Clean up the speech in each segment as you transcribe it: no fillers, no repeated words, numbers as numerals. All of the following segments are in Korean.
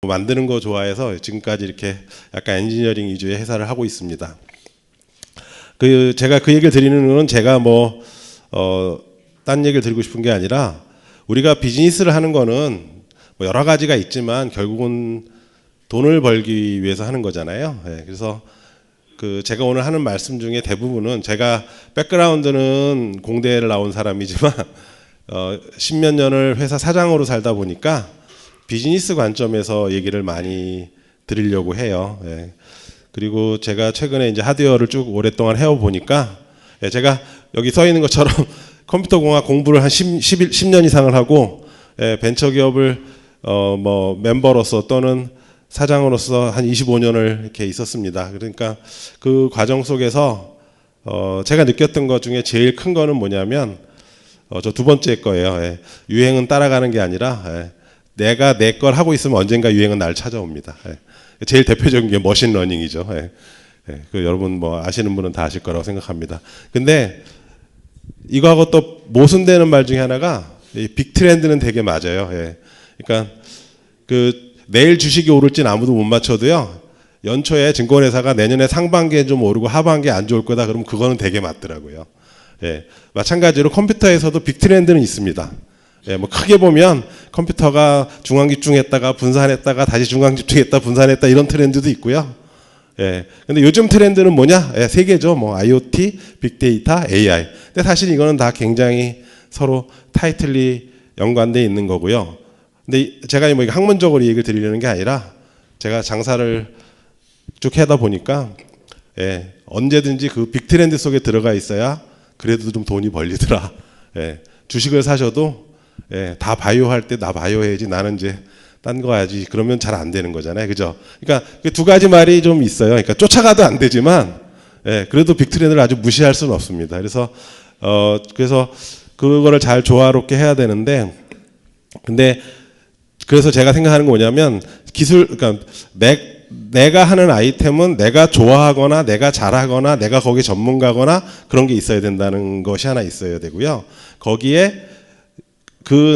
만드는 거 좋아해서 지금까지 이렇게 약간 엔지니어링 위주의 회사를 하고 있습니다. 제가 그 얘기를 드리는 건 제가 딴 얘기를 드리고 싶은 게 아니라 우리가 비즈니스를 하는 거는 여러 가지가 있지만 결국은 돈을 벌기 위해서 하는 거잖아요. 그래서 제가 오늘 하는 말씀 중에 대부분은 제가 백그라운드는 공대를 나온 사람이지만 10몇 년을 회사 사장으로 살다 보니까 비즈니스 관점에서 얘기를 많이 드리려고 해요. 그리고 제가 최근에 이제 하드웨어를 쭉 오랫동안 해오 보니까 제가 여기 써 있는 것처럼 컴퓨터 공학 공부를 한 10년 이상을 하고 벤처기업을 멤버로서 또는 사장으로서 한 25년을 이렇게 있었습니다. 그러니까 그 과정 속에서 제가 느꼈던 것 중에 제일 큰 거는 뭐냐면 저 두 번째 거예요. 유행은 따라가는 게 아니라 내가 내 걸 하고 있으면 언젠가 유행은 날 찾아옵니다. 제일 대표적인 게 머신러닝이죠. 여러분 아시는 분은 다 아실 거라고 생각합니다. 근데 이거하고 또 모순되는 말 중에 하나가 빅 트렌드는 되게 맞아요. 그러니까 내일 주식이 오를지는 아무도 못 맞춰도요. 연초에 증권회사가 내년에 상반기에 좀 오르고 하반기에 안 좋을 거다. 그러면 그거는 되게 맞더라고요. 마찬가지로 컴퓨터에서도 빅 트렌드는 있습니다. 크게 보면 컴퓨터가 중앙집중했다가 분산했다가 다시 중앙집중했다 분산했다 이런 트렌드도 있고요. 근데 요즘 트렌드는 뭐냐? 세 개죠. IoT, 빅데이터, AI. 근데 사실 이거는 다 굉장히 서로 타이틀리 연관되어 있는 거고요. 근데 제가 학문적으로 얘기를 드리려는 게 아니라 제가 장사를 쭉 하다 보니까 언제든지 그 빅 트렌드 속에 들어가 있어야 그래도 좀 돈이 벌리더라. 주식을 사셔도 다 바이오 할 때 나 바이오 해야지 나는 이제 딴 거 해야지 그러면 잘 안 되는 거잖아요. 그죠? 그러니까 두 가지 말이 좀 있어요. 그러니까 쫓아가도 안 되지만 그래도 빅 트렌드를 아주 무시할 수는 없습니다. 그래서 그거를 잘 조화롭게 해야 되는데 근데 그래서 제가 생각하는 거 뭐냐면 그러니까 내가 하는 아이템은 내가 좋아하거나 내가 잘하거나 내가 거기 전문가거나 그런 게 있어야 된다는 것이 하나 있어야 되고요. 거기에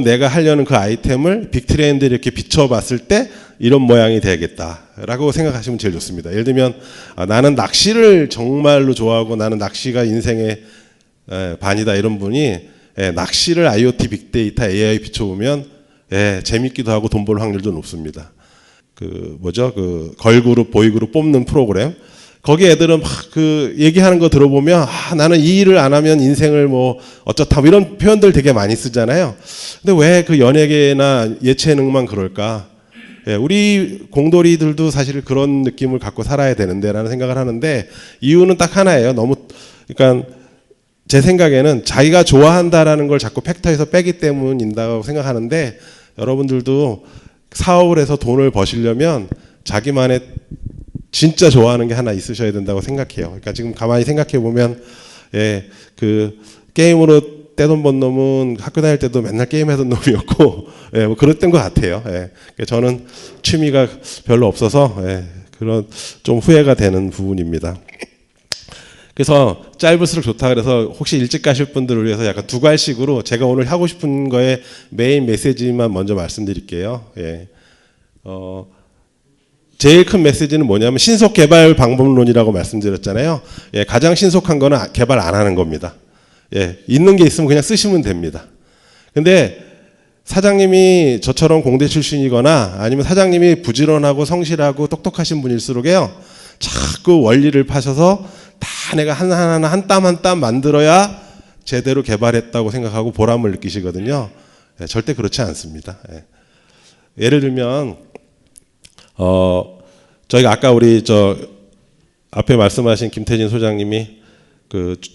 내가 하려는 그 아이템을 빅 트렌드에 이렇게 비춰봤을 때 이런 모양이 되겠다라고 생각하시면 제일 좋습니다. 예를 들면 나는 낚시를 정말로 좋아하고 나는 낚시가 인생의 반이다 이런 분이 낚시를 IoT, 빅데이터, AI 비춰보면 재밌기도 하고 돈 벌 확률도 높습니다. 걸그룹, 보이그룹 뽑는 프로그램. 거기 애들은 막 얘기하는 거 들어보면 나는 이 일을 안 하면 인생을 어쩌다 이런 표현들 되게 많이 쓰잖아요. 근데 왜 그 연예계나 예체능만 그럴까? 우리 공돌이들도 사실 그런 느낌을 갖고 살아야 되는데라는 생각을 하는데 이유는 딱 하나예요. 그러니까 제 생각에는 자기가 좋아한다라는 걸 자꾸 팩터에서 빼기 때문인다고 생각하는데 여러분들도 사업을 해서 돈을 버시려면 자기만의 진짜 좋아하는 게 하나 있으셔야 된다고 생각해요. 그러니까 지금 가만히 생각해 보면 게임으로 떼돈 번 놈은 학교 다닐 때도 맨날 게임하던 놈이었고 그랬던 것 같아요. 저는 취미가 별로 없어서 그런 좀 후회가 되는 부분입니다. 그래서 짧을수록 좋다 그래서 혹시 일찍 가실 분들을 위해서 약간 두 갈식으로 제가 오늘 하고 싶은 거에 메인 메시지만 먼저 말씀드릴게요. 제일 큰 메시지는 뭐냐면 신속 개발 방법론이라고 말씀드렸잖아요. 가장 신속한 거는 개발 안 하는 겁니다. 있는 게 있으면 그냥 쓰시면 됩니다. 근데 사장님이 저처럼 공대 출신이거나 아니면 사장님이 부지런하고 성실하고 똑똑하신 분일수록에요. 자꾸 원리를 파셔서 다 내가 하나하나 한 땀 한 땀 만들어야 제대로 개발했다고 생각하고 보람을 느끼시거든요. 절대 그렇지 않습니다. 예를 들면 저희가 아까 우리 앞에 말씀하신 김태진 소장님이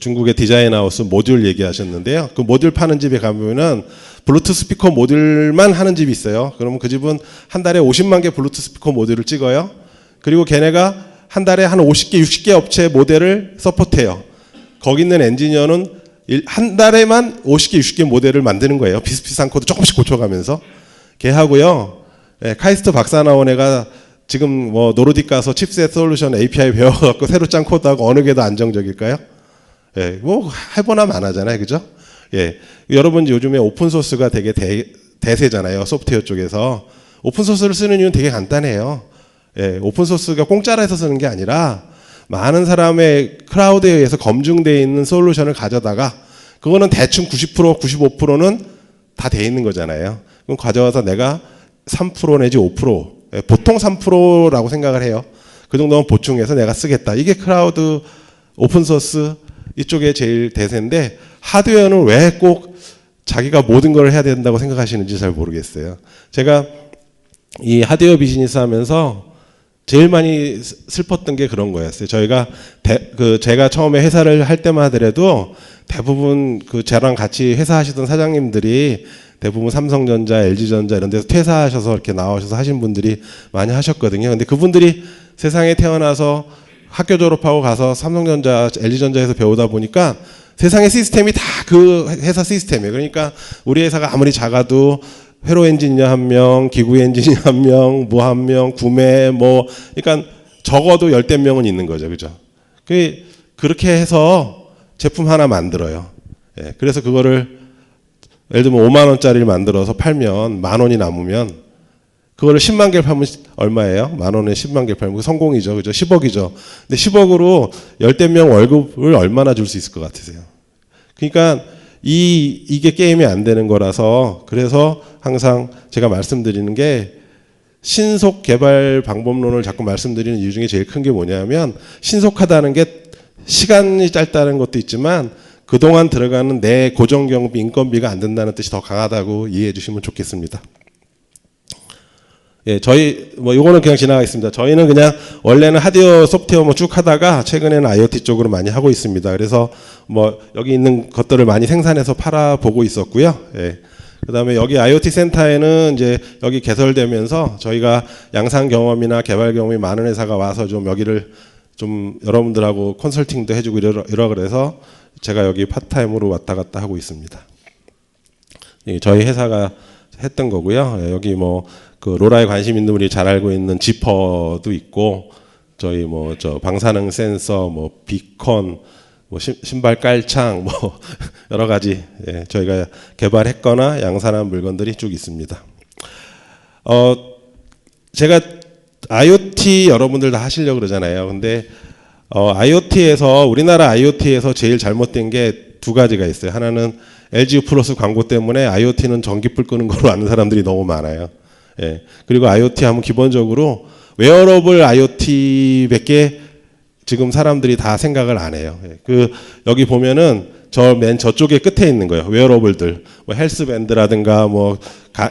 중국의 디자인하우스 모듈 얘기하셨는데요. 그 모듈 파는 집에 가보면은 블루투스 스피커 모듈만 하는 집이 있어요. 그러면 그 집은 한 달에 50만 개 블루투스 스피커 모듈을 찍어요. 그리고 걔네가 한 달에 한 50개, 60개 업체 모델을 서포트해요. 거기 있는 엔지니어는 한 달에만 50개, 60개 모델을 만드는 거예요. 비슷비슷한 코드 조금씩 고쳐가면서. 걔하고요. 카이스트 박사 나온 애가 지금 노르딕 가서 칩셋 솔루션 API 배워갖고 새로 짠 코드하고 어느 게 더 안정적일까요? 해보나 마나잖아요. 그죠? 여러분 요즘에 오픈소스가 되게 대세잖아요. 소프트웨어 쪽에서. 오픈소스를 쓰는 이유는 되게 간단해요. 예, 오픈소스가 공짜로 해서 쓰는 게 아니라 많은 사람의 크라우드에 의해서 검증되어 있는 솔루션을 가져다가 그거는 대충 90%, 95%는 다 돼 있는 거잖아요. 그럼 가져와서 내가 3% 내지 5%, 예, 보통 3%라고 생각을 해요. 그 정도면 보충해서 내가 쓰겠다. 이게 크라우드 오픈소스 이쪽에 제일 대세인데 하드웨어는 왜 꼭 자기가 모든 걸 해야 된다고 생각하시는지 잘 모르겠어요. 제가 이 하드웨어 비즈니스 하면서 제일 많이 슬펐던 게 그런 거였어요. 저희가 제가 처음에 회사를 할 때만 하더라도 대부분 저랑 같이 회사 하시던 사장님들이 대부분 삼성전자, LG전자 이런 데서 퇴사하셔서 이렇게 나오셔서 하신 분들이 많이 하셨거든요. 근데 그분들이 세상에 태어나서 학교 졸업하고 가서 삼성전자, LG전자에서 배우다 보니까 세상의 시스템이 다 그 회사 시스템이에요. 그러니까 우리 회사가 아무리 작아도 회로 엔지니어 1명, 기구 엔지니어 1명, 뭐 1명, 구매 그러니까 적어도 10대 명은 있는 거죠. 그죠? 그렇게 해서 제품 하나 만들어요. 예, 그래서 그거를 예를 들면 5만 원짜리를 만들어서 팔면 10,000원이 남으면 그거를 10만 개를 팔면 얼마예요? 10,000원에 10만 개를 팔면 성공이죠. 그죠? 10억이죠. 근데 10억으로 10대 명 월급을 얼마나 줄 수 있을 것 같으세요? 그러니까 이게 게임이 안 되는 거라서 그래서 항상 제가 말씀드리는 게 신속 개발 방법론을 자꾸 말씀드리는 이유 중에 제일 큰 게 뭐냐면 신속하다는 게 시간이 짧다는 것도 있지만 그동안 들어가는 내 고정경비, 인건비가 안 된다는 뜻이 더 강하다고 이해해 주시면 좋겠습니다. 예, 저희 요거는 그냥 지나가겠습니다. 저희는 그냥 원래는 하드웨어, 소프트웨어 쭉 하다가 최근에는 IoT 쪽으로 많이 하고 있습니다. 그래서 여기 있는 것들을 많이 생산해서 팔아보고 있었고요. 예. 그다음에 여기 IoT 센터에는 이제 여기 개설되면서 저희가 양산 경험이나 개발 경험이 많은 회사가 와서 좀 여기를 좀 여러분들하고 컨설팅도 해주고 이러 그래서 제가 여기 파트타임으로 왔다 갔다 하고 있습니다. 저희 회사가 했던 거고요. 여기 그 로라에 관심 있는 분이 잘 알고 있는 지퍼도 있고 저희 저 방사능 센서, 비컨, 신발 깔창, 여러 가지 저희가 개발했거나 양산한 물건들이 쭉 있습니다. 제가 IoT 여러분들 다 하시려고 그러잖아요. 근데 IoT에서 우리나라 IoT에서 제일 잘못된 게 두 가지가 있어요. 하나는 LG 플러스 광고 때문에 IoT는 전기불 끄는 걸로 아는 사람들이 너무 많아요. 예. 그리고 IoT 하면 기본적으로 웨어러블 IoT밖에 지금 사람들이 다 생각을 안 해요. 예. 여기 보면은 맨 저쪽에 끝에 있는 거예요. 웨어러블들, 헬스밴드라든가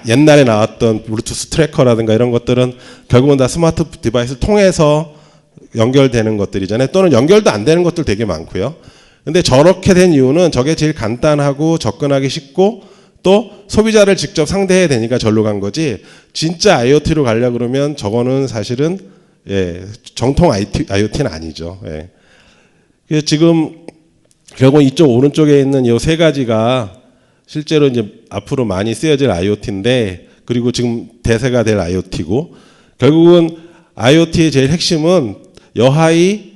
옛날에 나왔던 블루투스 트래커라든가 이런 것들은 결국은 다 스마트 디바이스를 통해서 연결되는 것들이잖아요. 또는 연결도 안 되는 것들 되게 많고요. 근데 저렇게 된 이유는 저게 제일 간단하고 접근하기 쉽고 또 소비자를 직접 상대해야 되니까 절로 간 거지. 진짜 IoT로 가려고 그러면 저거는 사실은 정통 IoT는 아니죠. 그래서 지금 결국 이쪽 오른쪽에 있는 이 세 가지가 실제로 이제 앞으로 많이 쓰여질 IoT인데 그리고 지금 대세가 될 IoT고 결국은 IoT의 제일 핵심은 여하이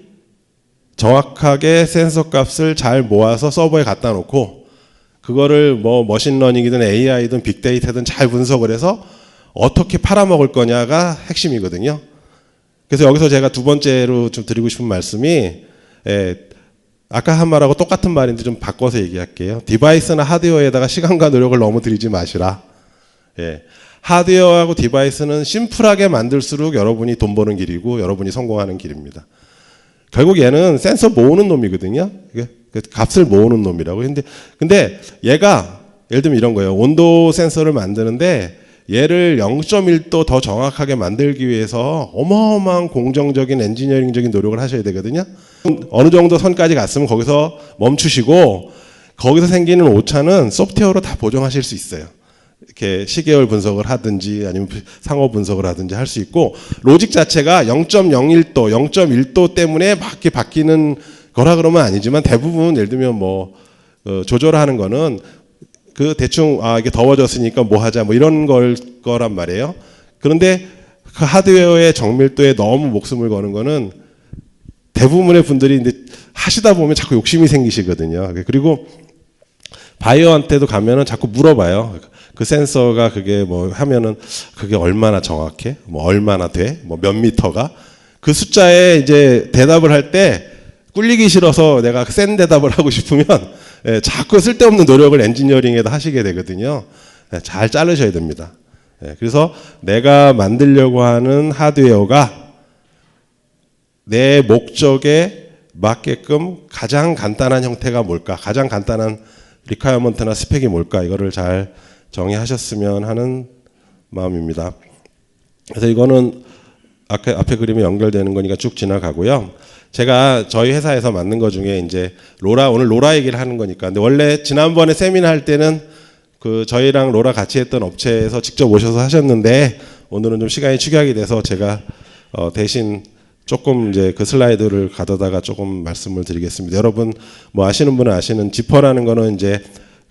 정확하게 센서 값을 잘 모아서 서버에 갖다 놓고 그거를 머신러닝이든 AI든 빅데이터든 잘 분석을 해서 어떻게 팔아먹을 거냐가 핵심이거든요. 그래서 여기서 제가 두 번째로 좀 드리고 싶은 말씀이 아까 한 말하고 똑같은 말인데 좀 바꿔서 얘기할게요. 디바이스나 하드웨어에다가 시간과 노력을 너무 들이지 마시라. 하드웨어하고 디바이스는 심플하게 만들수록 여러분이 돈 버는 길이고 여러분이 성공하는 길입니다. 결국 얘는 센서 모으는 놈이거든요. 값을 모으는 놈이라고. 근데 얘가 예를 들면 이런 거예요. 온도 센서를 만드는데 얘를 0.1도 더 정확하게 만들기 위해서 어마어마한 공정적인 엔지니어링적인 노력을 하셔야 되거든요. 어느 정도 선까지 갔으면 거기서 멈추시고 거기서 생기는 오차는 소프트웨어로 다 보정하실 수 있어요. 이렇게 시계열 분석을 하든지 아니면 상호 분석을 하든지 할 수 있고 로직 자체가 0.01도, 0.1도 때문에 막 이렇게 바뀌는 거라 그러면 아니지만 대부분 예를 들면 조절하는 거는 대충 이게 더워졌으니까 뭐 하자 이런 거란 말이에요. 그런데 그 하드웨어의 정밀도에 너무 목숨을 거는 거는 대부분의 분들이 이제 하시다 보면 자꾸 욕심이 생기시거든요. 그리고 바이어한테도 가면은 자꾸 물어봐요. 그 센서가 그게 뭐 하면은 그게 얼마나 정확해? 뭐 얼마나 돼? 뭐 몇 미터가? 그 숫자에 이제 대답을 할 때 꿀리기 싫어서 내가 센 대답을 하고 싶으면 예, 자꾸 쓸데없는 노력을 엔지니어링에다 하시게 되거든요. 예, 잘 자르셔야 됩니다. 예, 그래서 내가 만들려고 하는 하드웨어가 내 목적에 맞게끔 가장 간단한 형태가 뭘까? 가장 간단한 리퀘어먼트나 스펙이 뭘까? 이거를 잘 정의하셨으면 하는 마음입니다. 그래서 이거는 앞에 그림에 연결되는 거니까 쭉 지나가고요. 제가 저희 회사에서 만든 것 중에 이제 오늘 로라 얘기를 하는 거니까. 근데 원래 지난번에 세미나 할 때는 그 저희랑 로라 같이 했던 업체에서 직접 오셔서 하셨는데 오늘은 좀 시간이 축약이 돼서 제가 대신 조금 이제 그 슬라이드를 가져다가 조금 말씀을 드리겠습니다. 여러분 뭐 아시는 분은 아시는 지퍼라는 거는 이제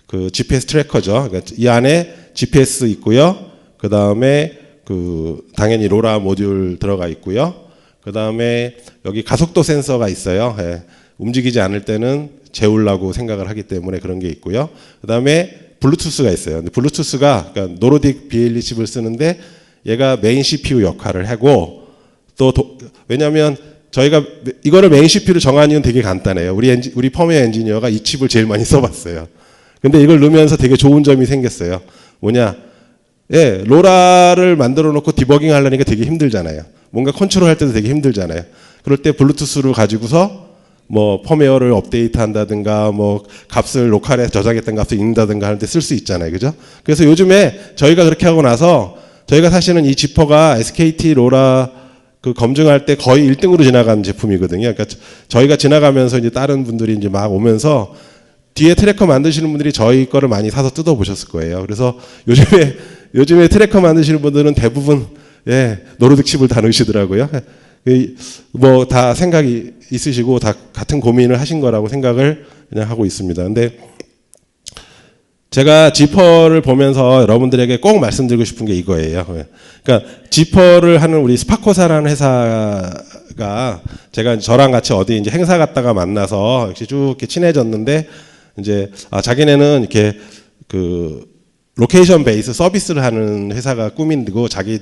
그 GPS 트래커죠. 그러니까 이 안에 GPS 있고요. 그 다음에 그 당연히 로라 모듈 들어가 있고요. 그 다음에 여기 가속도 센서가 있어요. 예. 움직이지 않을 때는 재우려고 생각을 하기 때문에 그런 게 있고요. 그 다음에 블루투스가 있어요. 근데 블루투스가 그러니까 노르딕 BLE 칩을 쓰는데 얘가 메인 CPU 역할을 하고 또 왜냐하면 저희가 이거를 메인 CPU를 정한 이유는 되게 간단해요. 우리 펌웨어 엔지니어가 이 칩을 제일 많이 써봤어요. 근데 이걸 넣으면서 되게 좋은 점이 생겼어요. 뭐냐? 예, 로라를 만들어 놓고 디버깅 하려니까 되게 힘들잖아요. 뭔가 컨트롤 할 때도 되게 힘들잖아요. 그럴 때 블루투스를 가지고서 뭐 펌웨어를 업데이트 한다든가 뭐 값을 로컬에 저장했던 값을 읽는다든가 하는데 쓸 수 있잖아요. 그죠? 그래서 요즘에 저희가 그렇게 하고 나서 저희가 사실은 이 지퍼가 SKT 로라 그 검증할 때 거의 1등으로 지나간 제품이거든요. 그러니까 저희가 지나가면서 이제 다른 분들이 이제 막 오면서 뒤에 트래커 만드시는 분들이 저희 거를 많이 사서 뜯어 보셨을 거예요. 그래서 요즘에 트래커 만드시는 분들은 대부분 예, 노르딕 칩을 다 넣으시더라고요. 뭐 다 생각이 있으시고 다 같은 고민을 하신 거라고 생각을 그냥 하고 있습니다. 근데 제가 지퍼를 보면서 여러분들에게 꼭 말씀드리고 싶은 게 이거예요. 그러니까 지퍼를 하는 우리 스파코사라는 회사가 제가 저랑 같이 어디 이제 행사 갔다가 만나서 역시 쭉 이렇게 친해졌는데 이제 자기네는 이렇게 그 로케이션 베이스 서비스를 하는 회사가 꿈인데고 자기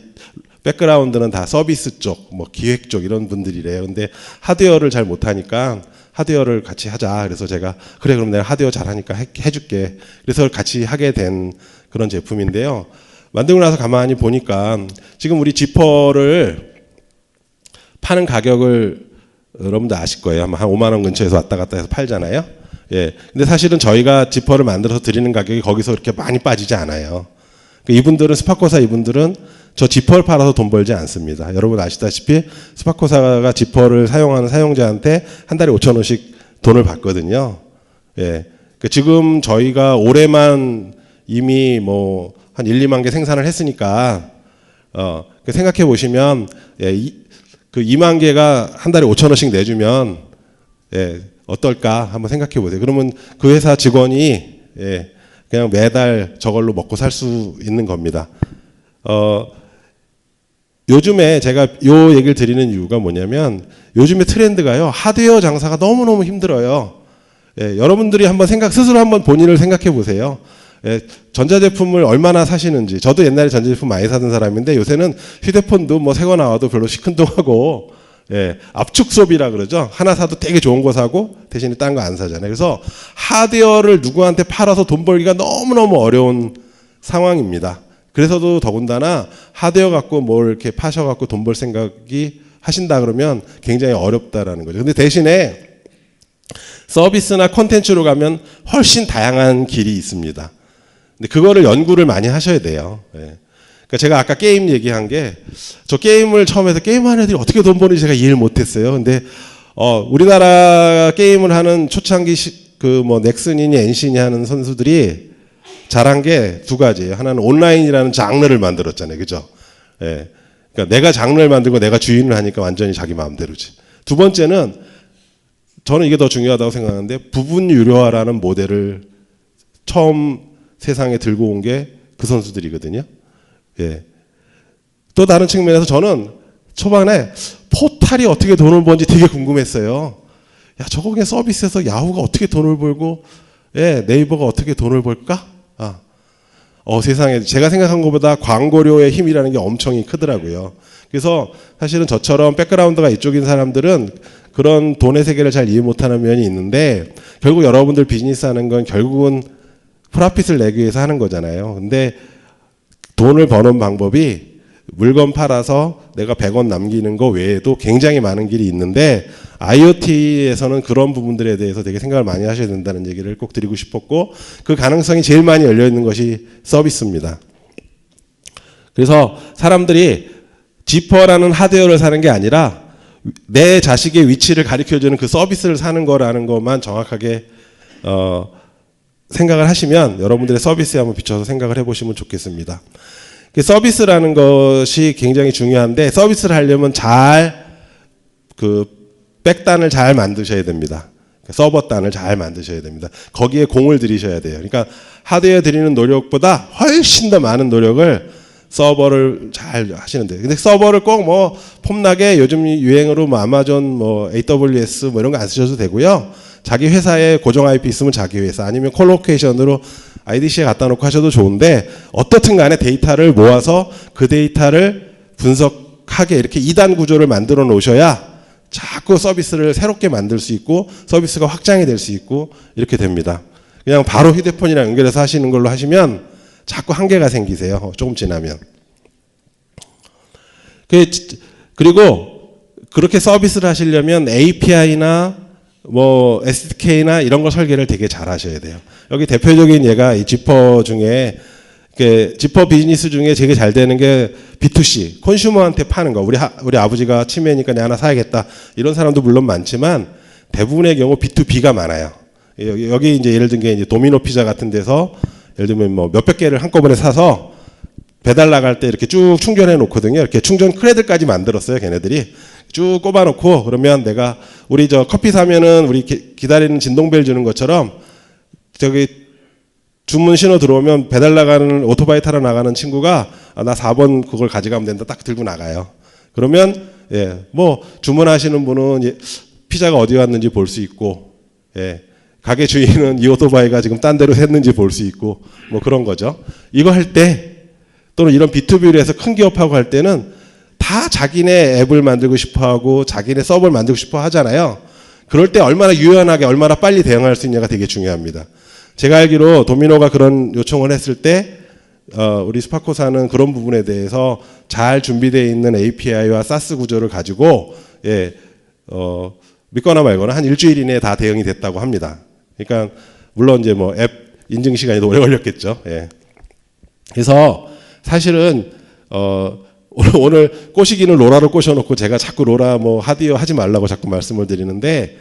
백그라운드는 다 서비스 쪽, 뭐 기획 쪽 이런 분들이래요. 근데 하드웨어를 잘 못하니까 하드웨어를 같이 하자. 그래서 제가 그래 그럼 내가 하드웨어 잘하니까 해줄게. 그래서 같이 하게 된 그런 제품인데요. 만들고 나서 가만히 보니까 지금 우리 지퍼를 파는 가격을 여러분들 아실 거예요. 아마 한 5만 원 근처에서 왔다 갔다 해서 팔잖아요. 예. 근데 사실은 저희가 지퍼를 만들어서 드리는 가격이 거기서 그렇게 많이 빠지지 않아요. 이분들은 스파코사 이분들은 저 지퍼를 팔아서 돈 벌지 않습니다. 여러분 아시다시피 스파코사가 지퍼를 사용하는 사용자한테 한 달에 5,000원씩 돈을 받거든요. 예. 지금 저희가 올해만 이미 뭐 한 1, 2만 개 생산을 했으니까 생각해 보시면 예, 그 2만 개가 한 달에 5,000원씩 내주면 예, 어떨까 한번 생각해 보세요. 그러면 그 회사 직원이 예, 그냥 매달 저걸로 먹고 살 수 있는 겁니다. 요즘에 제가 요 얘기를 드리는 이유가 뭐냐면 요즘에 트렌드가요. 하드웨어 장사가 너무너무 힘들어요. 예, 여러분들이 한번 스스로 한번 본인을 생각해 보세요. 예, 전자제품을 얼마나 사시는지. 저도 옛날에 전자제품 많이 사던 사람인데 요새는 휴대폰도 뭐 새거 나와도 별로 시큰둥하고 예, 압축 소비라 그러죠. 하나 사도 되게 좋은 거 사고 대신에 딴 거 안 사잖아요. 그래서 하드웨어를 누구한테 팔아서 돈 벌기가 너무너무 어려운 상황입니다. 그래서도 더군다나 하드웨어 갖고 뭘 이렇게 파셔갖고 돈 벌 생각이 하신다 그러면 굉장히 어렵다라는 거죠. 근데 대신에 서비스나 콘텐츠로 가면 훨씬 다양한 길이 있습니다. 근데 그거를 연구를 많이 하셔야 돼요. 예. 그러니까 제가 아까 게임 얘기한 게 저 게임을 처음 해서 게임하는 애들이 어떻게 돈 버는지 제가 이해를 못했어요. 근데 우리나라 게임을 하는 초창기 그 뭐 넥슨이니 엔신이 하는 선수들이 잘한 게 두 가지예요. 하나는 온라인이라는 장르를 만들었잖아요. 그죠? 예. 그러니까 내가 장르를 만들고 내가 주인을 하니까 완전히 자기 마음대로지. 두 번째는 저는 이게 더 중요하다고 생각하는데 부분 유료화라는 모델을 처음 세상에 들고 온 게 그 선수들이거든요. 예. 또 다른 측면에서 저는 초반에 포탈이 어떻게 돈을 버는지 되게 궁금했어요. 야, 저거 그냥 서비스에서 야후가 어떻게 돈을 벌고 예, 네이버가 어떻게 돈을 벌까? 세상에 제가 생각한 것보다 광고료의 힘이라는 게 엄청 크더라고요. 그래서 사실은 저처럼 백그라운드가 이쪽인 사람들은 그런 돈의 세계를 잘 이해 못하는 면이 있는데 결국 여러분들 비즈니스 하는 건 결국은 프로핏을 내기 위해서 하는 거잖아요. 근데 돈을 버는 방법이 물건 팔아서 내가 100원 남기는 거 외에도 굉장히 많은 길이 있는데 IoT에서는 그런 부분들에 대해서 되게 생각을 많이 하셔야 된다는 얘기를 꼭 드리고 싶었고 그 가능성이 제일 많이 열려 있는 것이 서비스입니다. 그래서 사람들이 지퍼라는 하드웨어를 사는 게 아니라 내 자식의 위치를 가르쳐주는 그 서비스를 사는 거라는 것만 정확하게 생각을 하시면 여러분들의 서비스에 한번 비춰서 생각을 해보시면 좋겠습니다. 서비스라는 것이 굉장히 중요한데 서비스를 하려면 백단을 잘 만드셔야 됩니다. 서버단을 잘 만드셔야 됩니다. 거기에 공을 들이셔야 돼요. 그러니까 하드웨어 들이는 노력보다 훨씬 더 많은 노력을 서버를 잘 하시는데 근데 서버를 꼭 폼나게 요즘 유행으로 아마존 AWS 이런 거 안 쓰셔도 되고요. 자기 회사에 고정 IP 있으면 자기 회사 아니면 콜로케이션으로 IDC에 갖다 놓고 하셔도 좋은데 어떻든 간에 데이터를 모아서 그 데이터를 분석하게 이렇게 2단 구조를 만들어 놓으셔야 자꾸 서비스를 새롭게 만들 수 있고 서비스가 확장이 될 수 있고 이렇게 됩니다. 그냥 바로 휴대폰이랑 연결해서 하시는 걸로 하시면 자꾸 한계가 생기세요. 조금 지나면. 그리고 그렇게 서비스를 하시려면 API나 SDK나 이런 거 설계를 되게 잘 하셔야 돼요. 여기 대표적인 예가 이 지퍼 중에 지퍼 비즈니스 중에 되게 잘 되는 게 B2C, 콘슈머한테 파는 거. 우리 아버지가 치매니까 내가 하나 사야겠다. 이런 사람도 물론 많지만 대부분의 경우 B2B가 많아요. 여기 이제 예를 든 게 이제 도미노 피자 같은 데서 예를 들면 몇백 개를 한꺼번에 사서 배달 나갈 때 이렇게 쭉 충전해 놓거든요. 이렇게 충전 크레드까지 만들었어요, 걔네들이. 쭉 꼽아 놓고 그러면 내가 우리 커피 사면은 우리 기다리는 진동벨 주는 것처럼 주문 신호 들어오면 배달 나가는 오토바이 타러 나가는 친구가 나 4번 그걸 가져가면 된다 딱 들고 나가요. 그러면 주문하시는 분은 피자가 어디 갔는지 볼 수 있고 가게 주인은 이 오토바이가 지금 딴 데로 샜는지 볼 수 있고 그런 거죠. 이거 할 때 또는 이런 B2B를 해서 큰 기업하고 할 때는 다 자기네 앱을 만들고 싶어하고 자기네 서버를 만들고 싶어 하잖아요. 그럴 때 얼마나 유연하게 얼마나 빨리 대응할 수 있냐가 되게 중요합니다. 제가 알기로 도미노가 그런 요청을 했을 때 우리 스파코사는 그런 부분에 대해서 잘 준비되어 있는 API와 SaaS 구조를 가지고 믿거나 말거나 한 일주일 이내에 다 대응이 됐다고 합니다. 그러니까 물론 이제 앱 인증 시간이 더 오래 걸렸겠죠. 그래서 사실은 오늘 꼬시기는 로라로 꼬셔놓고 제가 자꾸 로라 하드웨어 하지 말라고 자꾸 말씀을 드리는데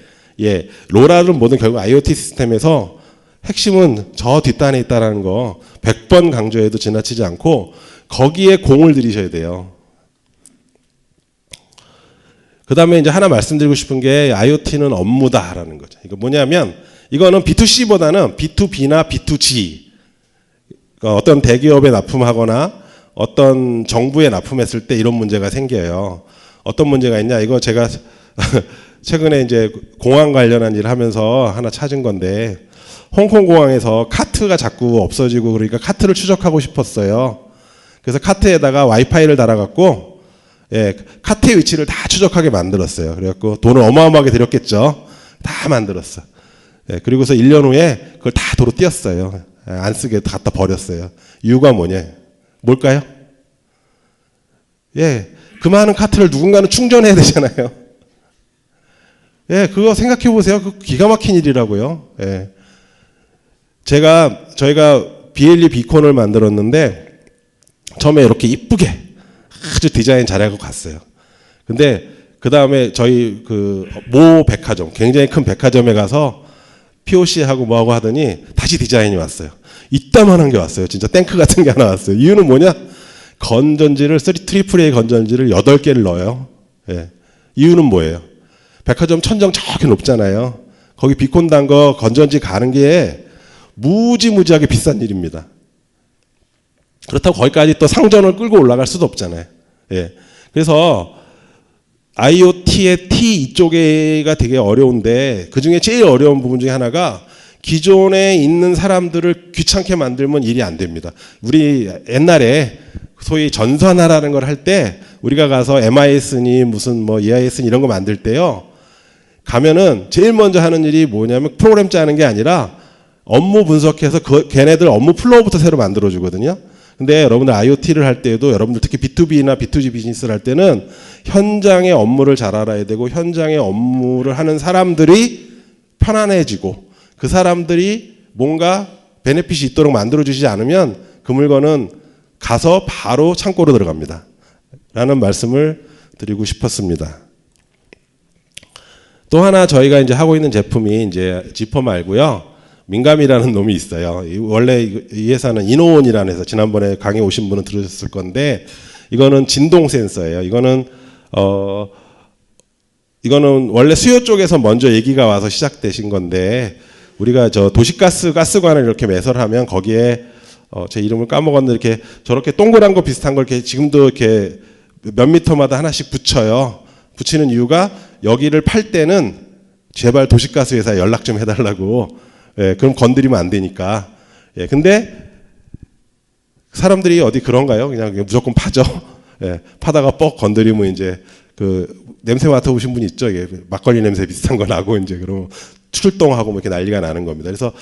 로라는 뭐든 결국 IoT 시스템에서 핵심은 저 뒷단에 있다라는 거 100번 강조해도 지나치지 않고 거기에 공을 들이셔야 돼요. 그 다음에 이제 하나 말씀드리고 싶은 게 IoT는 업무다라는 거죠. 이거 뭐냐면 이거는 B2C보다는 B2B나 B2G 어떤 대기업에 납품하거나 어떤 정부에 납품했을 때 이런 문제가 생겨요. 어떤 문제가 있냐? 이거 제가 최근에 이제 공항 관련한 일을 하면서 하나 찾은 건데 홍콩 공항에서 카트가 자꾸 없어지고 그러니까 카트를 추적하고 싶었어요. 그래서 카트에다가 와이파이를 달아갖고 카트의 위치를 다 추적하게 만들었어요. 그래갖고 돈을 어마어마하게 들였겠죠. 다 만들었어. 그리고서 1년 후에 그걸 다 도로 띄었어요. 안 쓰게 갖다 버렸어요. 이유가 뭐냐? 뭘까요? 그 많은 카트를 누군가는 충전해야 되잖아요. 그거 생각해 보세요. 그 기가 막힌 일이라고요. 저희가 BLE 비콘을 만들었는데 처음에 이렇게 이쁘게 아주 디자인 잘하고 갔어요. 근데 그 다음에 저희 모 백화점, 굉장히 큰 백화점에 가서 POC하고 뭐하고 하더니 다시 디자인이 왔어요. 이따만한 게 왔어요. 진짜 탱크 같은 게 하나 왔어요. 이유는 뭐냐? 건전지를 AAA 건전지를 8개를 넣어요. 이유는 뭐예요? 백화점 천정 저렇게 높잖아요. 거기 비콘 단 거 건전지 가는 게 무지무지하게 비싼 일입니다. 그렇다고 거기까지 또 상전을 끌고 올라갈 수도 없잖아요. 그래서 IoT의 T 이쪽에가 되게 어려운데 그 중에 제일 어려운 부분 중에 하나가 기존에 있는 사람들을 귀찮게 만들면 일이 안 됩니다. 우리 옛날에 소위 전산화라는 걸 할 때 우리가 가서 MIS니 무슨 뭐 EIS니 이런 거 만들 때요. 가면은 제일 먼저 하는 일이 뭐냐면 프로그램 짜는 게 아니라 업무 분석해서 걔네들 업무 플로우부터 새로 만들어 주거든요. 근데 여러분들 IoT를 할 때에도 여러분들 특히 B2B나 B2G 비즈니스를 할 때는 현장의 업무를 잘 알아야 되고 현장의 업무를 하는 사람들이 편안해지고 그 사람들이 뭔가 베네핏이 있도록 만들어 주시지 않으면 그 물건은 가서 바로 창고로 들어갑니다. 라는 말씀을 드리고 싶었습니다. 또 하나 저희가 이제 하고 있는 제품이 이제 지퍼 말고요. 민감이라는 놈이 있어요. 원래 이 회사는 이노온이라는 회사, 지난번에 강의 오신 분은 들으셨을 건데, 이거는 진동 센서예요. 이거는 원래 수요 쪽에서 먼저 얘기가 와서 시작되신 건데, 우리가 저 도시가스 가스관을 이렇게 매설하면 거기에 제 이름을 까먹었는데 이렇게 저렇게 동그란 거 비슷한 걸 이렇게 지금도 이렇게 몇 미터마다 하나씩 붙여요. 붙이는 이유가 여기를 팔 때는 제발 도시가스 회사에 연락 좀 해달라고. 예, 그럼 건드리면 안 되니까. 예, 근데 사람들이 어디 그런가요? 그냥 무조건 파죠. 예, 파다가 뻑 건드리면 이제 그 냄새 맡아보신 분 있죠? 이게 막걸리 냄새 비슷한 거 나고 이제 그러면 출동하고 뭐 이렇게 난리가 나는 겁니다. 그래서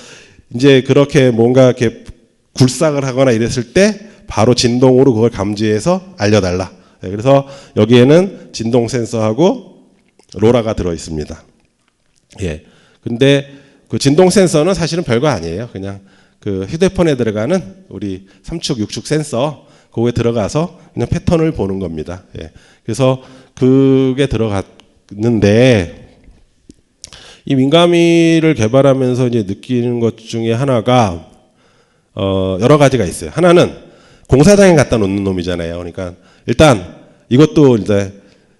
이제 그렇게 뭔가 이렇게 굴삭을 하거나 이랬을 때 바로 진동으로 그걸 감지해서 알려달라. 예, 그래서 여기에는 진동 센서하고 로라가 들어 있습니다. 예. 근데 그 진동 센서는 사실은 별거 아니에요. 그냥 그 휴대폰에 들어가는 우리 3축, 6축 센서 그거에 들어가서 그냥 패턴을 보는 겁니다. 예. 그래서 그게 들어갔는데 이 민감이를 개발하면서 이제 느끼는 것 중에 하나가 여러 가지가 있어요. 하나는 공사장에 갖다 놓는 놈이잖아요. 그러니까 일단 이것도 이제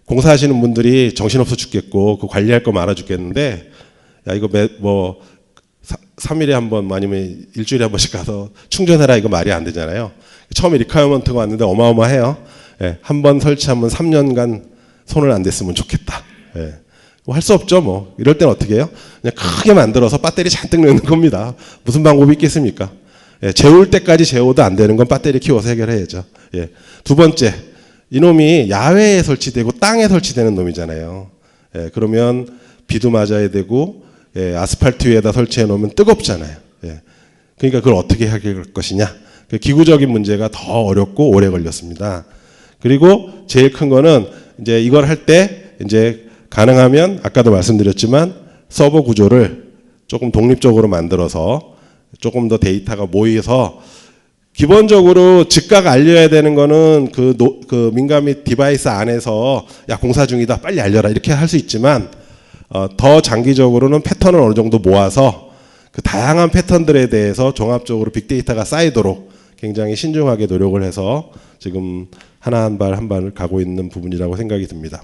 공사하시는 분들이 정신없어 죽겠고 그 관리할 거 많아 죽겠는데 야 이거 뭐 3일에 한 번 아니면 일주일에 한 번씩 가서 충전해라 이거 말이 안 되잖아요. 처음에 리퀘어먼트가 왔는데 어마어마해요. 예, 한 번 설치하면 3년간 손을 안 댔으면 좋겠다. 예. 뭐 할 수 없죠. 뭐 이럴 땐 어떻게 해요? 그냥 크게 만들어서 배터리 잔뜩 넣는 겁니다. 무슨 방법이 있겠습니까? 예, 재울 때까지 재워도 안 되는 건 배터리 키워서 해결해야죠. 예. 두 번째, 이놈이 야외에 설치되고 땅에 설치되는 놈이잖아요. 예, 그러면 비도 맞아야 되고 예, 아스팔트 위에다 설치해 놓으면 뜨겁잖아요. 예. 그러니까 그걸 어떻게 해결할 것이냐. 그 기구적인 문제가 더 어렵고 오래 걸렸습니다. 그리고 제일 큰 거는 이제 이걸 할 때 이제 가능하면 아까도 말씀드렸지만 서버 구조를 조금 독립적으로 만들어서 조금 더 데이터가 모여서 기본적으로 즉각 알려야 되는 거는 그 민감이 디바이스 안에서 야 공사 중이다 빨리 알려라 이렇게 할 수 있지만 더 장기적으로는 패턴을 어느 정도 모아서 그 다양한 패턴들에 대해서 종합적으로 빅데이터가 쌓이도록 굉장히 신중하게 노력을 해서 지금 하나 한 발 한 발을 가고 있는 부분이라고 생각이 듭니다.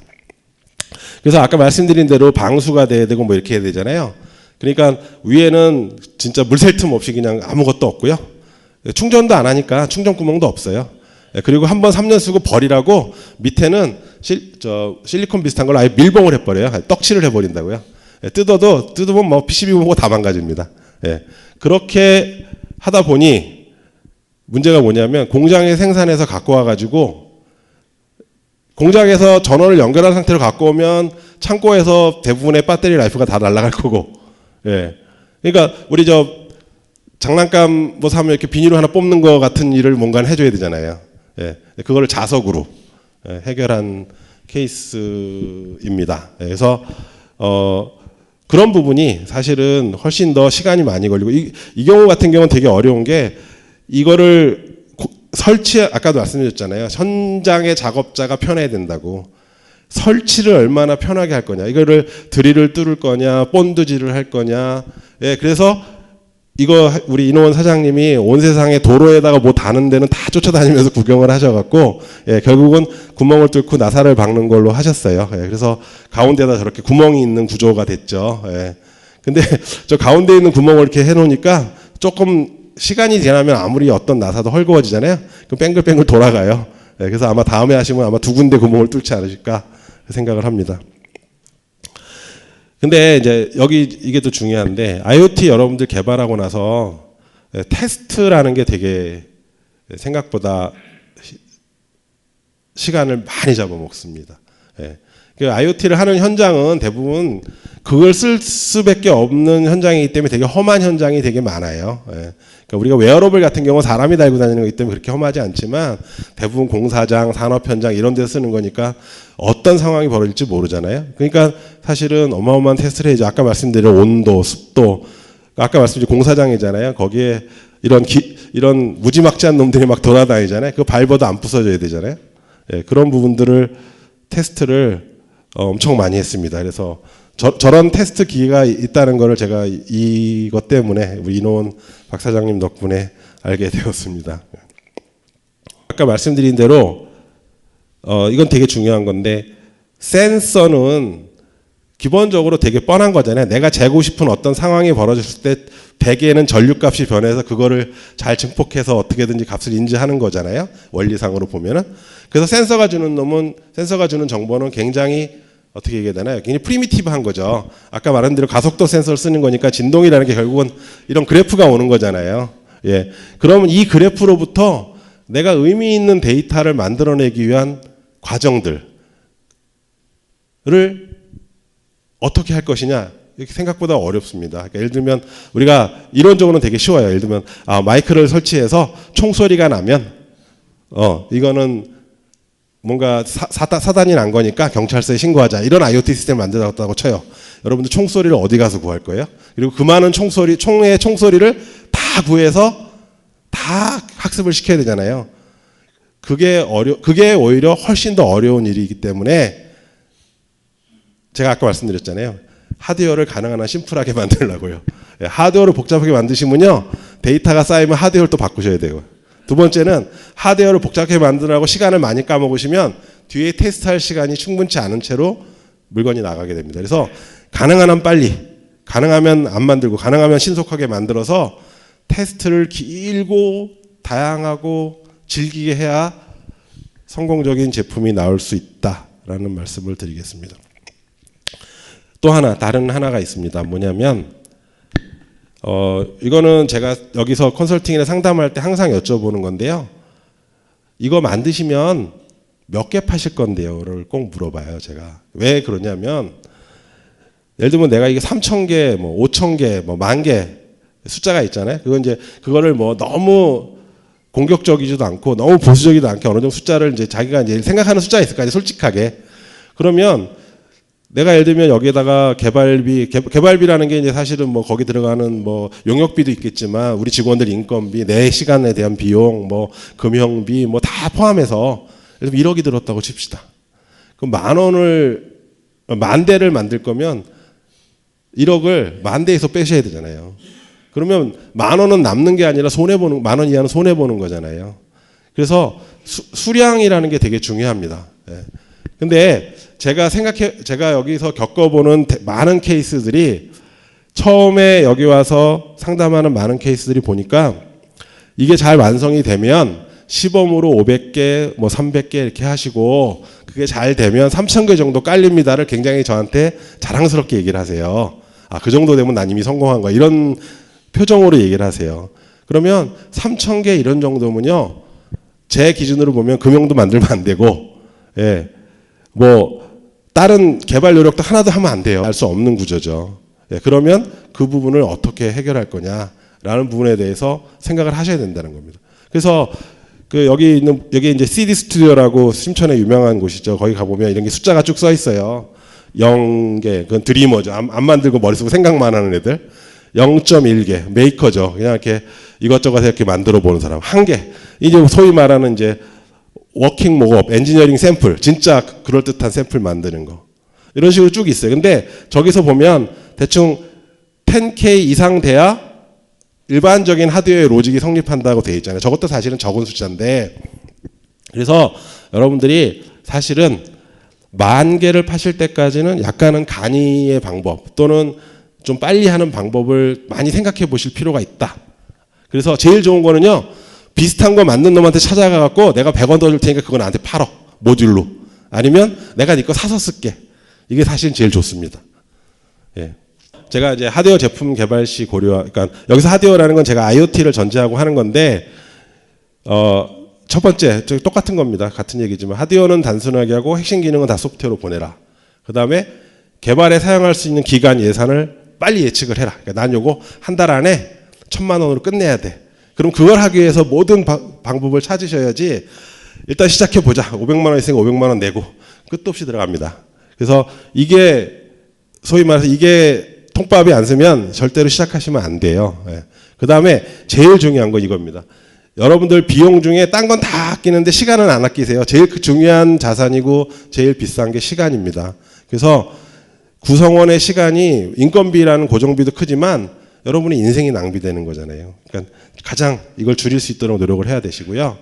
그래서 아까 말씀드린 대로 방수가 돼야 되고 뭐 이렇게 해야 되잖아요. 그러니까 위에는 진짜 물 셀 틈 없이 그냥 아무것도 없고요. 충전도 안 하니까 충전 구멍도 없어요. 그리고 한번 3년 쓰고 버리라고 밑에는 실리콘 비슷한 걸 아예 밀봉을 해버려요. 떡칠을 해버린다고요. 뜯으면 뭐 PCB 보고 다 망가집니다. 그렇게 하다 보니 문제가 뭐냐면 공장에 생산해서 갖고 와가지고 공장에서 전원을 연결한 상태로 갖고 오면 창고에서 대부분의 배터리 라이프가 다 날아갈 거고, 예. 그러니까 우리 장난감 뭐 사면 이렇게 비닐로 하나 뽑는 거 같은 일을 뭔가 해줘야 되잖아요. 예. 그거를 자석으로 해결한 케이스입니다. 그래서 그런 부분이 사실은 훨씬 더 시간이 많이 걸리고 이 경우 같은 경우는 되게 어려운 게 이거를 아까도 말씀드렸잖아요. 현장의 작업자가 편해야 된다고. 설치를 얼마나 편하게 할 거냐. 이거를 드릴을 뚫을 거냐, 본드질을 할 거냐. 예, 그래서 이거 우리 이노원 사장님이 온 세상에 도로에다가 뭐 다는 데는 다 쫓아다니면서 구경을 하셔갖고, 예, 결국은 구멍을 뚫고 나사를 박는 걸로 하셨어요. 예, 그래서 가운데다 저렇게 구멍이 있는 구조가 됐죠. 예. 근데 저 가운데 있는 구멍을 이렇게 해놓으니까 조금 시간이 지나면 아무리 어떤 나사도 헐거워지잖아요. 그럼 뺑글뺑글 돌아가요. 네, 그래서 아마 다음에 하시면 아마 두 군데 구멍을 뚫지 않으실까 생각을 합니다. 근데 이제 여기 이게 또 중요한데 IoT 여러분들 개발하고 나서 테스트라는 게 되게 생각보다 시간을 많이 잡아먹습니다. 예. 그 IoT를 하는 현장은 대부분 그걸 쓸 수밖에 없는 현장이기 때문에 되게 험한 현장이 되게 많아요. 예. 그러니까 우리가 웨어러블 같은 경우 사람이 달고 다니는 거기 때문에 그렇게 험하지 않지만 대부분 공사장, 산업 현장 이런 데서 쓰는 거니까 어떤 상황이 벌어질지 모르잖아요. 그러니까 사실은 어마어마한 테스트를 해야죠. 아까 말씀드린 온도, 습도, 아까 말씀드린 공사장이잖아요. 거기에 이런 무지막지한 놈들이 막 돌아다니잖아요. 그거 밟아도 안 부서져야 되잖아요. 예, 그런 부분들을 테스트를 엄청 많이 했습니다. 그래서 저런 테스트 기계가 있다는 거를 제가 이것 때문에 우리 이노원 박 사장님 덕분에 알게 되었습니다. 아까 말씀드린 대로 이건 되게 중요한 건데 센서는 기본적으로 되게 뻔한 거잖아요. 내가 재고 싶은 어떤 상황이 벌어졌을 때 대개는 전류값이 변해서 그거를 잘 증폭해서 어떻게든지 값을 인지하는 거잖아요. 원리상으로 보면은. 그래서 센서가 주는 정보는 굉장히 어떻게 얘기해야 되나요? 굉장히 프리미티브한 거죠. 아까 말한 대로 가속도 센서를 쓰는 거니까 진동이라는 게 결국은 이런 그래프가 오는 거잖아요. 예. 그러면 이 그래프로부터 내가 의미 있는 데이터를 만들어내기 위한 과정들을 어떻게 할 것이냐 이렇게 생각보다 어렵습니다. 그러니까 예를 들면 우리가 이론적으로는 되게 쉬워요. 예를 들면 마이크를 설치해서 총소리가 나면 이거는 뭔가 사단이 난 거니까 경찰서에 신고하자 이런 IoT 시스템을 만들었다고 쳐요. 여러분들 총소리를 어디 가서 구할 거예요? 그리고 그 많은 총의 총소리를 다 구해서 다 학습을 시켜야 되잖아요. 그게 오히려 훨씬 더 어려운 일이기 때문에 제가 아까 말씀드렸잖아요. 하드웨어를 가능한 한 심플하게 만들려고요. 하드웨어를 복잡하게 만드시면요. 데이터가 쌓이면 하드웨어를 또 바꾸셔야 돼요. 두 번째는 하드웨어를 복잡하게 만들라고 시간을 많이 까먹으시면 뒤에 테스트할 시간이 충분치 않은 채로 물건이 나가게 됩니다. 그래서 가능한 한 빨리, 가능하면 안 만들고 가능하면 신속하게 만들어서 테스트를 길고 다양하고 즐기게 해야 성공적인 제품이 나올 수 있다라는 말씀을 드리겠습니다. 또 다른 하나가 있습니다. 뭐냐면 이거는 제가 여기서 컨설팅이나 상담할 때 항상 여쭤보는 건데요. 이거 만드시면 몇 개 파실 건데요를 꼭 물어봐요. 제가 왜 그러냐면 예를 들면 내가 이게 3,000개, 뭐 5,000개, 뭐 10,000개 숫자가 있잖아요. 그거를 뭐 너무 공격적이지도 않고 너무 보수적이지도 않게 어느 정도 숫자를 이제 자기가 이제 생각하는 숫자가 있을 거 아니에요. 솔직하게. 그러면 내가 예를 들면 여기에다가 개발비라는 게 이제 사실은 뭐 거기 들어가는 뭐 용역비도 있겠지만 우리 직원들 인건비, 내 시간에 대한 비용, 뭐 금형비 뭐 다 포함해서 예를 들면 1억이 들었다고 칩시다. 그럼 10,000대를 만들 거면 1억을 10,000대에서 빼셔야 되잖아요. 그러면 10,000원은 남는 게 아니라 10,000원 이하는 손해 보는 거잖아요. 그래서 수량이라는 게 되게 중요합니다. 예. 근데 제가 여기서 겪어보는 많은 케이스들이 처음에 여기 와서 상담하는 많은 케이스들이 보니까 이게 잘 완성이 되면 시범으로 500개, 뭐 300개 이렇게 하시고 그게 잘 되면 3,000개 정도 깔립니다를 굉장히 저한테 자랑스럽게 얘기를 하세요. 그 정도 되면 난 이미 성공한 거야. 이런 표정으로 얘기를 하세요. 그러면 3,000개 이런 정도면요. 제 기준으로 보면 금형도 만들면 안 되고, 예. 뭐 다른 개발 노력도 하나도 하면 안 돼요. 할 수 없는 구조죠. 예, 그러면 그 부분을 어떻게 해결할 거냐라는 부분에 대해서 생각을 하셔야 된다는 겁니다. 그래서 여기 이제 CD 스튜디오라고 심천에 유명한 곳이죠. 거기 가보면 이런 게 숫자가 쭉 써 있어요. 0개, 그건 드리머죠. 안 만들고 머릿속으로 생각만 하는 애들. 0.1개, 메이커죠. 그냥 이렇게 이것저것 이렇게 만들어 보는 사람. 1개. 이제 소위 말하는 이제 워킹 목업, 엔지니어링 샘플, 진짜 그럴듯한 샘플 만드는 거. 이런 식으로 쭉 있어요. 근데 저기서 보면 대충 10K 이상 돼야 일반적인 하드웨어의 로직이 성립한다고 되어 있잖아요. 저것도 사실은 적은 숫자인데. 그래서 여러분들이 사실은 10,000개를 파실 때까지는 약간은 간이의 방법 또는 좀 빨리 하는 방법을 많이 생각해 보실 필요가 있다. 그래서 제일 좋은 거는요. 비슷한 거 맞는 놈한테 찾아가갖고 내가 100원 더 줄 테니까 그거 나한테 팔어. 모듈로. 아니면 내가 네 거 사서 쓸게. 이게 사실 제일 좋습니다. 예. 제가 이제 하드웨어 제품 개발 시 고려, 그러니까 여기서 하드웨어라는 건 제가 IoT를 전제하고 하는 건데, 첫 번째, 똑같은 겁니다. 같은 얘기지만 하드웨어는 단순하게 하고 핵심 기능은 다 소프트웨어로 보내라. 그 다음에 개발에 사용할 수 있는 기간 예산을 빨리 예측을 해라. 그러니까 난 요거 한 달 안에 1,000만 원으로 끝내야 돼. 그럼 그걸 하기 위해서 모든 방법을 찾으셔야지. 일단 시작해 보자. 500만 원 있으니까 500만 원 내고 끝도 없이 들어갑니다. 그래서 이게 소위 말해서 이게 통밥이 안 쓰면 절대로 시작하시면 안 돼요. 예. 그 다음에 제일 중요한 건 이겁니다. 여러분들 비용 중에 딴 건 다 아끼는데 시간은 안 아끼세요. 제일 중요한 자산이고 제일 비싼 게 시간입니다. 그래서 구성원의 시간이 인건비라는 고정비도 크지만 여러분의 인생이 낭비되는 거잖아요. 그러니까 가장 이걸 줄일 수 있도록 노력을 해야 되시고요.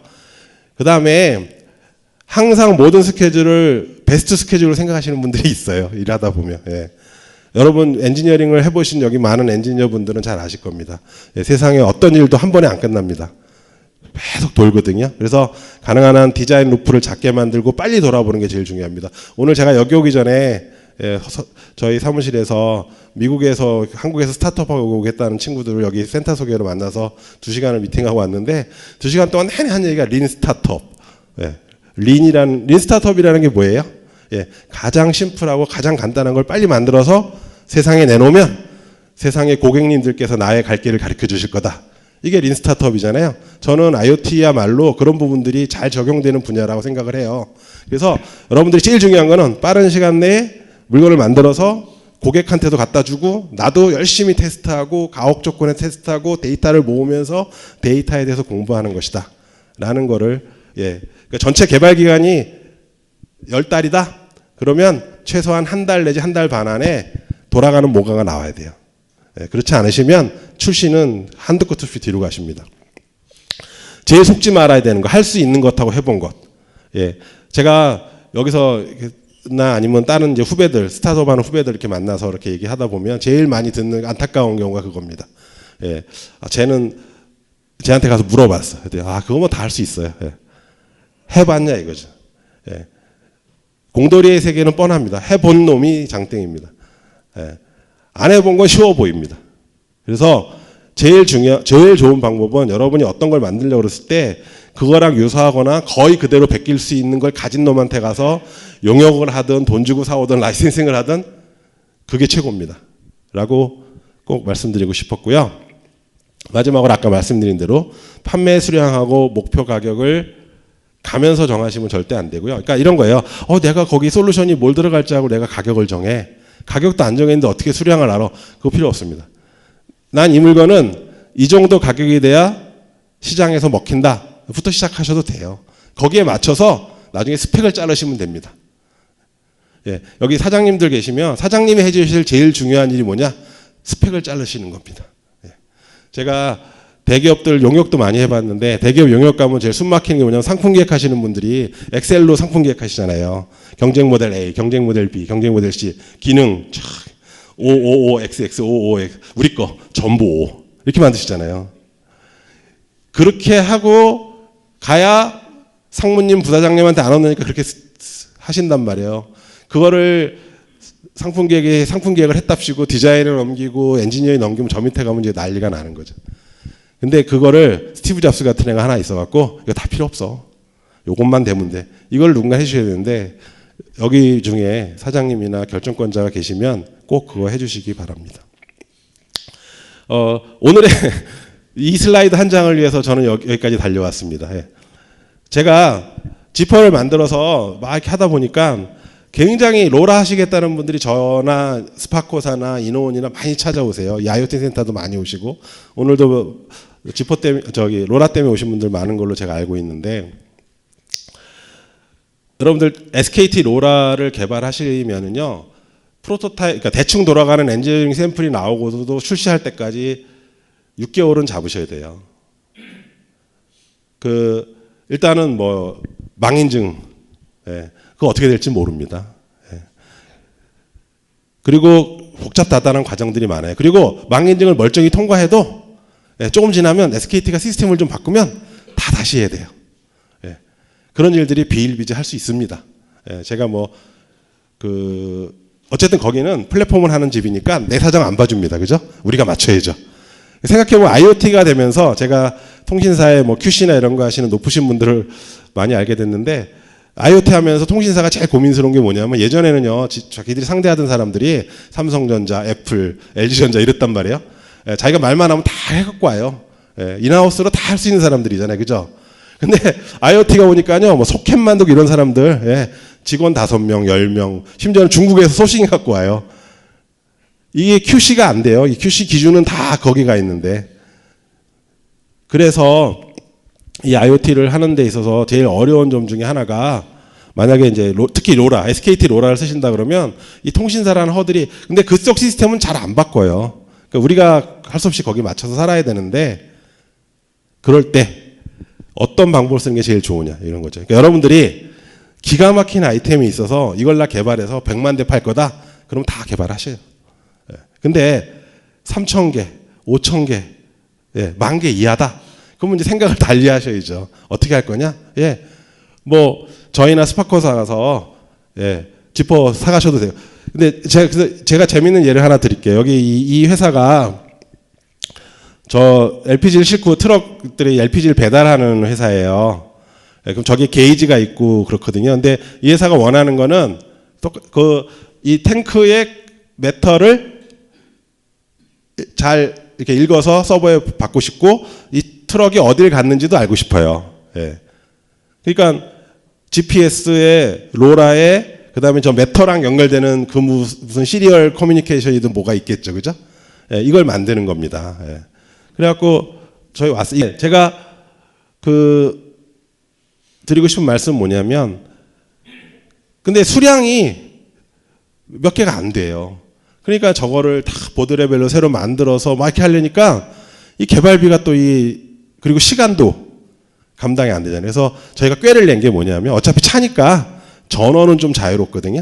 그 다음에 항상 모든 스케줄을 베스트 스케줄로 생각하시는 분들이 있어요. 일하다 보면. 예. 여러분 엔지니어링을 해보신 여기 많은 엔지니어 분들은 잘 아실 겁니다. 예, 세상에 어떤 일도 한 번에 안 끝납니다. 계속 돌거든요. 그래서 가능한 한 디자인 루프를 작게 만들고 빨리 돌아보는 게 제일 중요합니다. 오늘 제가 여기 오기 전에 저희 사무실에서 미국에서 한국에서 스타트업하고 오겠다는 친구들을 여기 센터 소개로 만나서 2시간을 미팅하고 왔는데 2시간 동안 내내 한 얘기가 린 스타트업. 린 스타트업이라는 게 뭐예요? 가장 심플하고 가장 간단한 걸 빨리 만들어서 세상에 내놓으면 세상의 고객님들께서 나의 갈 길을 가르쳐 주실 거다. 이게 린 스타트업이잖아요. 저는 IoT야말로 그런 부분들이 잘 적용되는 분야라고 생각을 해요. 그래서 여러분들이 제일 중요한 거는 빠른 시간 내에 물건을 만들어서 고객한테도 갖다 주고 나도 열심히 테스트하고 가혹 조건에 테스트하고 데이터를 모으면서 데이터에 대해서 공부하는 것이다. 라는 거를 그러니까 전체 개발 기간이 10달이다? 그러면 최소한 한 달 내지 한 달 반 안에 돌아가는 모가가 나와야 돼요. 그렇지 않으시면 출시는 한두 끝 없이 뒤로 가십니다. 제일 속지 말아야 되는 거, 할 수 있는 것하고 해본 것. 제가 여기서 나 아니면 다른 이제 후배들, 스타트업 하는 후배들 이렇게 만나서 이렇게 얘기하다 보면 제일 많이 듣는 안타까운 경우가 그겁니다. 쟤한테 가서 물어봤어. 그거 뭐 다 할 수 있어요. 해봤냐 이거죠. 공돌이의 세계는 뻔합니다. 해본 놈이 장땡입니다. 안 해본 건 쉬워 보입니다. 그래서 제일 좋은 방법은 여러분이 어떤 걸 만들려고 그랬을 때 그거랑 유사하거나 거의 그대로 베낄 수 있는 걸 가진 놈한테 가서 용역을 하든 돈 주고 사오든 라이센싱을 하든 그게 최고입니다. 라고 꼭 말씀드리고 싶었고요. 마지막으로 아까 말씀드린 대로 판매 수량하고 목표 가격을 가면서 정하시면 절대 안 되고요. 그러니까 이런 거예요. 내가 거기 솔루션이 뭘 들어갈지 하고 내가 가격을 정해. 가격도 안 정했는데 어떻게 수량을 알아? 그거 필요 없습니다. 난 이 물건은 이 정도 가격이 돼야 시장에서 먹힌다. 부터 시작하셔도 돼요. 거기에 맞춰서 나중에 스펙을 자르시면 됩니다. 여기 사장님들 계시면 사장님이 해주실 제일 중요한 일이 뭐냐? 스펙을 자르시는 겁니다. 제가 대기업들 용역도 많이 해봤는데 대기업 용역 가면 제일 숨막히는 게 뭐냐면 상품 기획하시는 분들이 엑셀로 상품 기획하시잖아요. 경쟁 모델 A, 경쟁 모델 B, 경쟁 모델 C, 기능 555XX, 55X 우리 거 전부 5 이렇게 만드시잖아요. 그렇게 하고 가야 상무님, 부사장님한테 안 얻으니까 그렇게 하신단 말이에요. 그거를 상품 기획을 했답시고 디자인을 넘기고 엔지니어에 넘기면 저 밑에 가면 이제 난리가 나는 거죠. 근데 그거를 스티브 잡스 같은 애가 하나 있어갖고 이거 다 필요 없어. 요것만 되면 돼. 이걸 누군가 해주셔야 되는데 여기 중에 사장님이나 결정권자가 계시면 꼭 그거 해주시기 바랍니다. 오늘의 이 슬라이드 한 장을 위해서 저는 여기까지 달려왔습니다. 제가 지퍼를 만들어서 막 이렇게 하다 보니까 굉장히 로라 하시겠다는 분들이 저나 스파코사나 이노온이나 많이 찾아오세요. 이 IoT 센터도 많이 오시고 오늘도 지퍼 때문에 로라 때문에 오신 분들 많은 걸로 제가 알고 있는데 여러분들 SKT 로라를 개발하시면은요 프로토타입 그러니까 대충 돌아가는 엔지니어링 샘플이 나오고도 출시할 때까지 6개월은 잡으셔야 돼요. 일단은 뭐 망인증 그거 어떻게 될지 모릅니다. 그리고 복잡다단한 과정들이 많아요. 그리고 망인증을 멀쩡히 통과해도 조금 지나면 SKT가 시스템을 좀 바꾸면 다 다시 해야 돼요. 그런 일들이 비일비재할 수 있습니다. 제가 어쨌든 거기는 플랫폼을 하는 집이니까 내 사정 안 봐줍니다. 그죠? 우리가 맞춰야죠. 생각해보면 IoT가 되면서 제가 통신사에 뭐 QC나 이런 거 하시는 높으신 분들을 많이 알게 됐는데, IoT 하면서 통신사가 제일 고민스러운 게 뭐냐면, 예전에는요, 자기들이 상대하던 사람들이 삼성전자, 애플, LG전자 이랬단 말이에요. 자기가 말만 하면 다 해갖고 와요. 인하우스로 다 할 수 있는 사람들이잖아요. 그죠? 근데 IoT가 오니까요, 뭐 소켓 만들고 이런 사람들, 직원 5명, 10명, 심지어는 중국에서 소싱해 갖고 와요. 이게 QC가 안 돼요. 이 QC 기준은 다 거기가 있는데. 그래서 이 IoT를 하는 데 있어서 제일 어려운 점 중에 하나가, 만약에 이제 특히 로라, SKT 로라를 쓰신다 그러면 이 통신사라는 허들이, 근데 그쪽 시스템은 잘 안 바꿔요. 그러니까 우리가 할 수 없이 거기 맞춰서 살아야 되는데, 그럴 때 어떤 방법을 쓰는 게 제일 좋으냐 이런 거죠. 그러니까 여러분들이 기가 막힌 아이템이 있어서 이걸 나 개발해서 100만 대 팔 거다. 그럼 다 개발하셔요. 근데 3,000개, 5,000개, 10,000개 이하다. 그러면 이제 생각을 달리 하셔야죠. 어떻게 할 거냐? 뭐 저희나 스파커사 가서 지퍼 사가셔도 돼요. 근데 제가 재밌는 예를 하나 드릴게요. 여기 이 회사가 저 LPG를 싣고 트럭들이 LPG를 배달하는 회사예요. 그럼 저기 게이지가 있고 그렇거든요. 근데 이 회사가 원하는 거는 또 이 탱크의 메터를 잘 이렇게 읽어서 서버에 받고 싶고, 이 트럭이 어딜 갔는지도 알고 싶어요. 그러니까 GPS에 로라에 그다음에 저 메터랑 연결되는 그 무슨 시리얼 커뮤니케이션이든 뭐가 있겠죠, 그죠? 이걸 만드는 겁니다. 그래갖고 저희 왔어요. 제가 드리고 싶은 말씀은 뭐냐면, 근데 수량이 몇 개가 안 돼요. 그러니까 저거를 다 보드 레벨로 새로 만들어서 막 이렇게 하려니까 이 개발비가 그리고 시간도 감당이 안 되잖아요. 그래서 저희가 꾀를 낸 게 뭐냐면, 어차피 차니까 전원은 좀 자유롭거든요.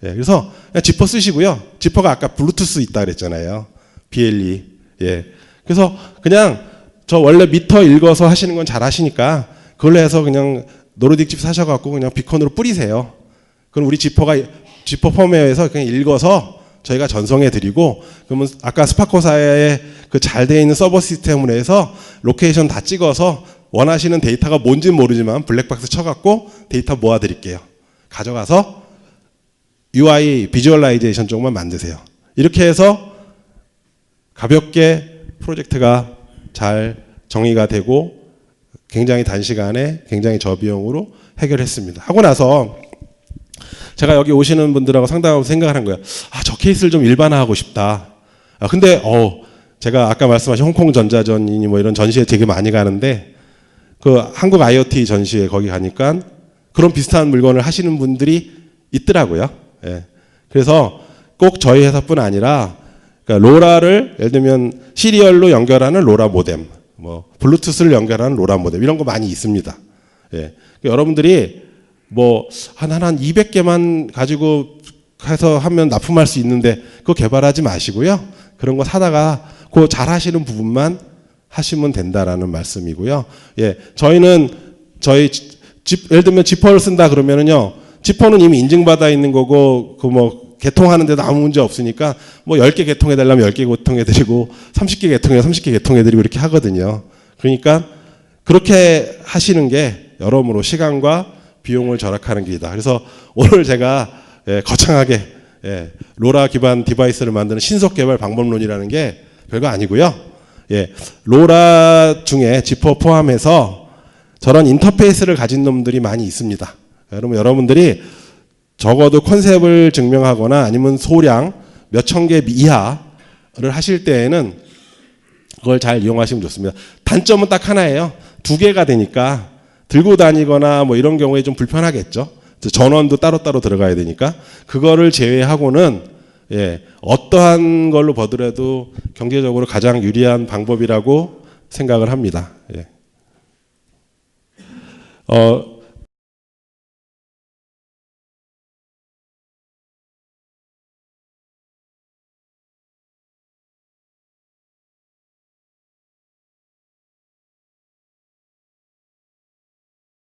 그래서 그냥 지퍼 쓰시고요. 지퍼가 아까 블루투스 있다 그랬잖아요. BLE. 그래서 그냥 저 원래 미터 읽어서 하시는 건 잘 하시니까 그걸로 해서 그냥 노르딕 칩 사셔갖고 그냥 비컨으로 뿌리세요. 그럼 우리 지퍼 펌웨어에서 그냥 읽어서 저희가 전송해 드리고, 그러면 아까 스파코사의 그 잘 되어 있는 서버 시스템으로 해서 로케이션 다 찍어서 원하시는 데이터가 뭔지는 모르지만 블랙박스 쳐갖고 데이터 모아 드릴게요. 가져가서 UI 비주얼라이제이션 쪽만 만드세요. 이렇게 해서 가볍게 프로젝트가 잘 정의가 되고 굉장히 단시간에 굉장히 저비용으로 해결했습니다. 하고 나서 제가 여기 오시는 분들하고 상담하고 생각하는 거예요. 저 케이스를 좀 일반화하고 싶다. 근데 제가 아까 말씀하신 홍콩 전자전이니 뭐 이런 전시회 되게 많이 가는데, 그 한국 IoT 전시회 거기 가니까 그런 비슷한 물건을 하시는 분들이 있더라고요. 그래서 꼭 저희 회사뿐 아니라, 그러니까 로라를 예를 들면 시리얼로 연결하는 로라 모뎀, 뭐 블루투스를 연결하는 로라 모뎀 이런 거 많이 있습니다. 그러니까 여러분들이 뭐 한 200개만 가지고 해서 하면 납품할 수 있는데 그거 개발하지 마시고요. 그런 거 사다가 그 잘 하시는 부분만 하시면 된다라는 말씀이고요. 저희는 예를 들면 지퍼를 쓴다 그러면은요, 지퍼는 이미 인증받아 있는 거고 개통하는 데도 아무 문제 없으니까 10개 개통해 달라면 10개 개통해 드리고 30개 개통해 30개 개통해 드리고 이렇게 하거든요. 그러니까 그렇게 하시는 게 여러모로 시간과 비용을 절약하는 길이다. 그래서 오늘 제가 거창하게 로라 기반 디바이스를 만드는 신속 개발 방법론이라는 게 별거 아니고요. 로라 중에 지퍼 포함해서 저런 인터페이스를 가진 놈들이 많이 있습니다. 여러분들이 적어도 컨셉을 증명하거나 아니면 소량 몇천 개 이하를 하실 때에는 그걸 잘 이용하시면 좋습니다. 단점은 딱 하나예요. 2개가 되니까 들고 다니거나 뭐 이런 경우에 좀 불편하겠죠. 전원도 따로따로 들어가야 되니까. 그거를 제외하고는 어떠한 걸로 보더라도 경제적으로 가장 유리한 방법이라고 생각을 합니다.